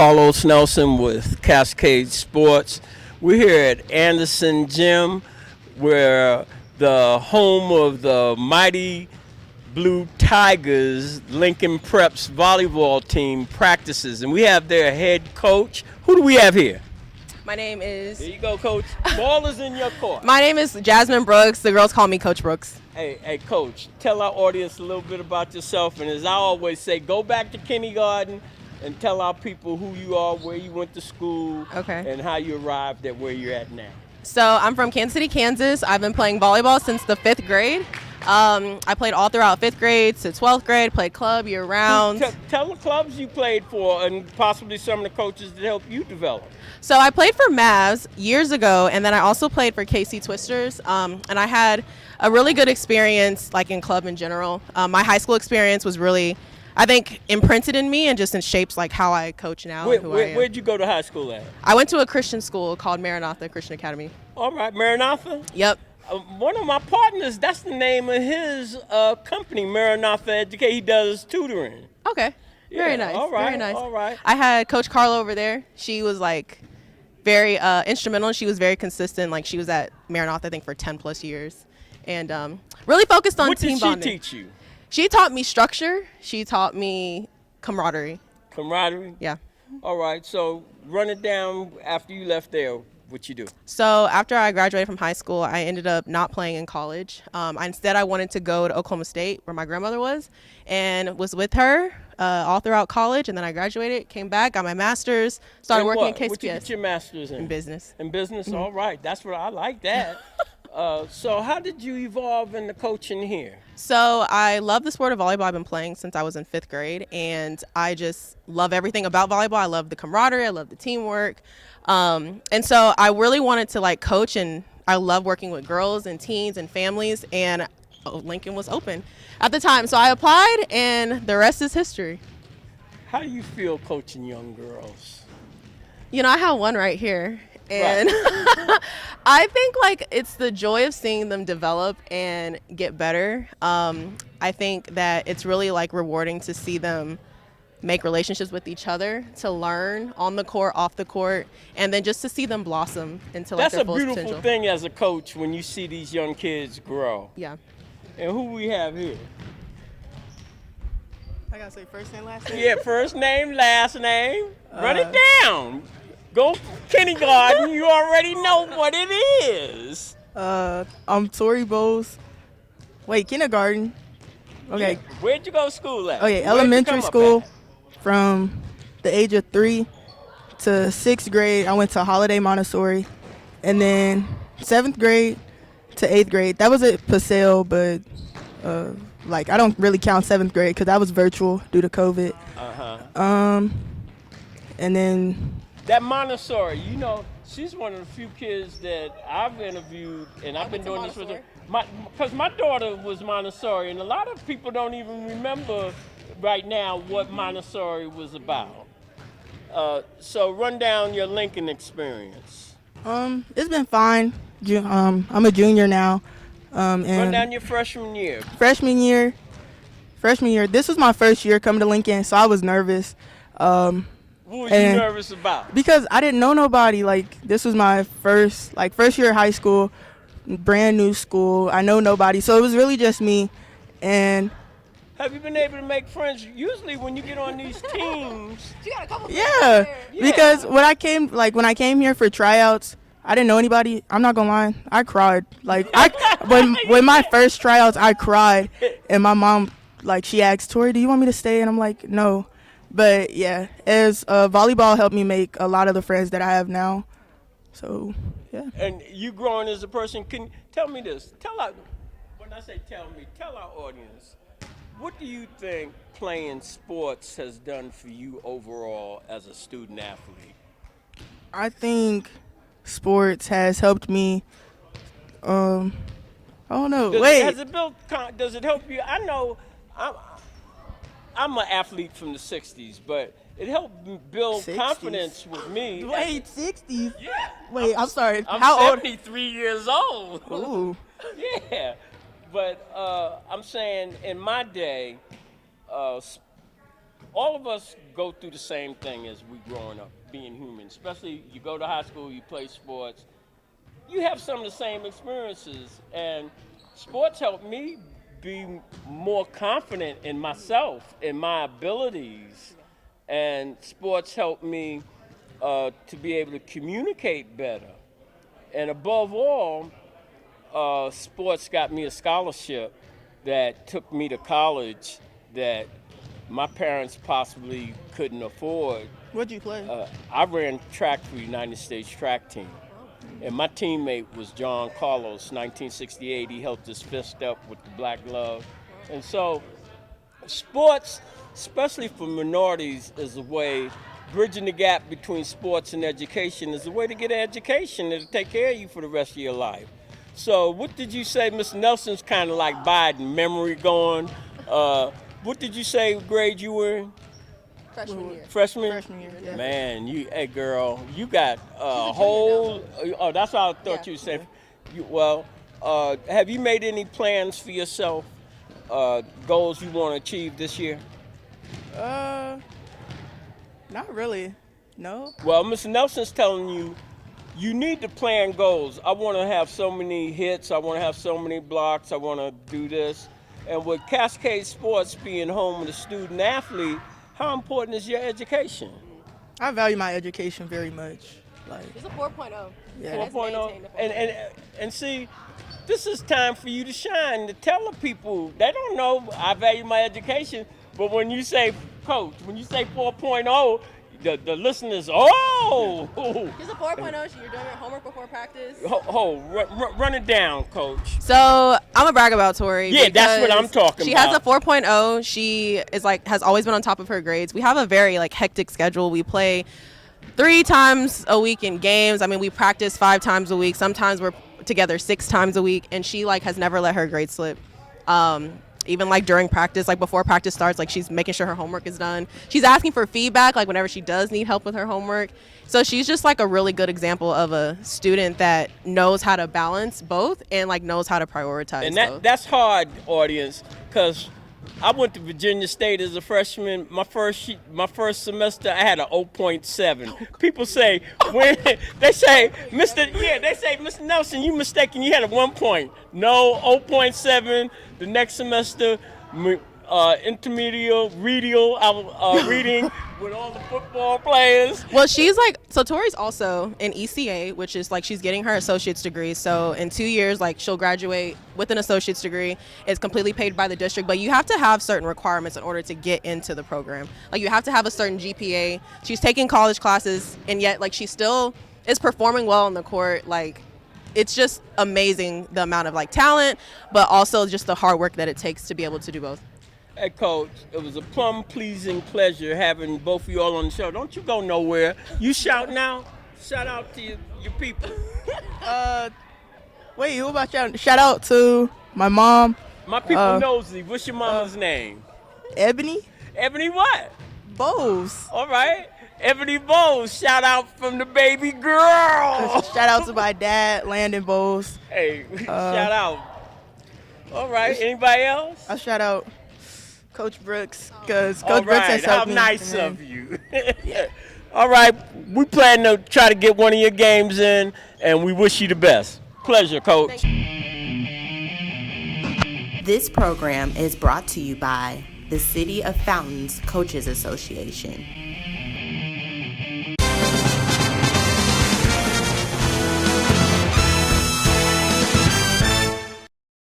Carlos Nelson with Cascade Sports. We're here at Anderson Gym, where the home of the mighty Blue Tigers Lincoln Preps volleyball team practices. And we have their head coach. Who do we have here? My name is... There you go, Coach. Ball is in your court. My name is Jasmine Brooks. The girls call me Coach Brooks. Hey, Coach, tell our audience a little bit about yourself. And as I always say, go back to kindergarten and tell our people who you are, where you went to school, and how you arrived at where you're at now. So I'm from Kansas City, Kansas. I've been playing volleyball since the 5th grade. I played all throughout 5th grade to 12th grade, played club year-round. Tell the clubs you played for and possibly some of the coaches that helped you develop. So I played for Mavs years ago, and then I also played for KC Twisters, and I had a really good experience, like in club in general. My high school experience was really, I think, imprinted in me and just in shapes like how I coach now and who I am. Where'd you go to high school at? I went to a Christian school called Maranatha Christian Academy. All right, Maranatha? Yep. One of my partners, that's the name of his company, Maranatha Education. He does tutoring. Okay. Very nice. All right. Very nice. All right. I had Coach Carla over there. She was like very instrumental, and she was very consistent. Like, she was at Maranatha, I think, for 10 plus years, and really focused on team bonding. What did she teach you? She taught me structure. She taught me camaraderie. Camaraderie? Yeah. All right. So run it down after you left there. What you do? So after I graduated from high school, I ended up not playing in college. Instead, I wanted to go to Oklahoma State, where my grandmother was, and was with her all throughout college. And then I graduated, came back, got my master's, started working at KCPS. What you get your master's in? In business. In business? Mm-hmm. All right. That's what I like that. So how did you evolve in the coaching here? So I love the sport of volleyball. I've been playing since I was in 5th grade, and I just love everything about volleyball. I love the camaraderie. I love the teamwork. And so I really wanted to like coach, and I love working with girls and teens and families, and Lincoln was open at the time. So I applied, and the rest is history. How do you feel coaching young girls? You know, I have one right here. And right. I think like it's the joy of seeing them develop and get better. I think that it's really like rewarding to see them make relationships with each other, to learn on the court, off the court, and then just to see them blossom into like their full potential. That's a beautiful thing as a coach when you see these young kids grow. Yeah. And who we have here? I gotta say first name, last name? Yeah, first name, last name. Run it down. Go kindergarten, you already know what it is. I'm Tori Bowles. Wait, kindergarten? Okay. Yeah. Where'd you go to school at? Okay, elementary school. From the age of 3 to 6th grade, I went to Holiday Montessori. And then 7th grade to 8th grade, that was at Paseo, but like I don't really count 7th grade because that was virtual due to COVID. And then that Montessori, you know, she's one of the few kids that I've interviewed, and I've been doing this with her. Because my daughter was Montessori, and a lot of people don't even remember right now what Montessori was about. So run down your Lincoln experience. It's been fine. I'm a junior now. And run down your freshman year. Freshman year. This was my first year coming to Lincoln, so I was nervous. What were you nervous about? Because I didn't know nobody. Like, this was my first year of high school, brand new school. I know nobody, so it was really just me. And have you been able to make friends? Usually, when you get on these teams, you got a couple. Yeah, because when I came here for tryouts, I didn't know anybody. I'm not gonna lie, I cried. Like when my first tryouts, I cried, and my mom, like, she asked, Tori, do you want me to stay? And I'm like, no. But yeah, as volleyball helped me make a lot of the friends that I have now. So yeah. And you growing as a person, can tell me this? When I say tell our audience, what do you think playing sports has done for you overall as a student athlete? I think sports has helped me. I don't know. Does it help you? I know. I'm an athlete from the 60s, but it helped build 60s. Confidence with me. Wait, 60s? Yeah. Wait, I'm sorry. I'm How 73 years old. Ooh. Yeah. But I'm saying in my day, all of us go through the same thing as we growing up, being human. Especially you go to high school, you play sports, you have some of the same experiences, and sports helped me be more confident in myself, in my abilities, and sports helped me to be able to communicate better. And above all, sports got me a scholarship that took me to college that my parents possibly couldn't afford. What'd you play? I ran track for the United States track team. And my teammate was John Carlos, 1968. He helped us fist up with the black glove. And so sports, especially for minorities, is a way, bridging the gap between sports and education is a way to get an education that'll take care of you for the rest of your life. So what did you say? Mr. Nelson's kind of like Biden, memory going. What did you say grade you were in? Freshman year. Freshman year, yeah. Man, hey girl, you got a whole. Oh, that's what I thought you said. Have you made any plans for yourself? Goals you want to achieve this year? Not really. No. Well, Mr. Nelson's telling you, you need to plan goals. I want to have so many hits. I want to have so many blocks. I want to do this. And with Cascade Sports being home of the student athlete, how important is your education? I value my education very much. Like, It's a 4.0. Yeah. 4.0. And see, this is time for you to shine, to tell the people. They don't know I value my education, but when you say, Coach, when you say 4.0, the listeners, oh! It's a 4.0. You're doing your homework before practice. Run it down, Coach. So I'm gonna brag about Tori. Yeah, that's what I'm talking she about. She has a 4.0. She is has always been on top of her grades. We have a very hectic schedule. We play 3 times a week in games. I mean, we practice 5 times a week. Sometimes we're together 6 times a week, and she has never let her grades slip. Even during practice, before practice starts, she's making sure her homework is done. She's asking for feedback, whenever she does need help with her homework. So she's just a really good example of a student that knows how to balance both and knows how to prioritize. And that's hard, audience, because I went to Virginia State as a freshman. My first semester, I had a 0.7. People say they say Mr. Nelson, you mistaken. You had a 1 point. No, 0.7. The next semester, intermediate reading with all the football players. Well, she's so Tori's also in ECA, which is she's getting her associate's degree. So in 2 years, she'll graduate with an associate's degree. It's completely paid by the district, but you have to have certain requirements in order to get into the program. You have to have a certain GPA. She's taking college classes, and yet she still is performing well on the court. It's just amazing the amount of talent, but also just the hard work that it takes to be able to do both. Hey, Coach, it was a plum-pleasing pleasure having both of you all on the show. Don't you go nowhere. You shout now. Shout out to your people. Wait, who about shout? Shout out to my mom. My people nosy. What's your mama's name? Ebony. Ebony what? Bowes. All right. Ebony Bowes, shout out from the baby girl. Shout out to my dad, Landon Bowes. Hey, shout out. All right, anybody else? I'll shout out Coach Brooks, because Coach Brooks has helped me. How nice of you. Yeah. All right, we plan to try to get one of your games in, and we wish you the best. Pleasure, Coach. This program is brought to you by the City of Fountains Coaches Association.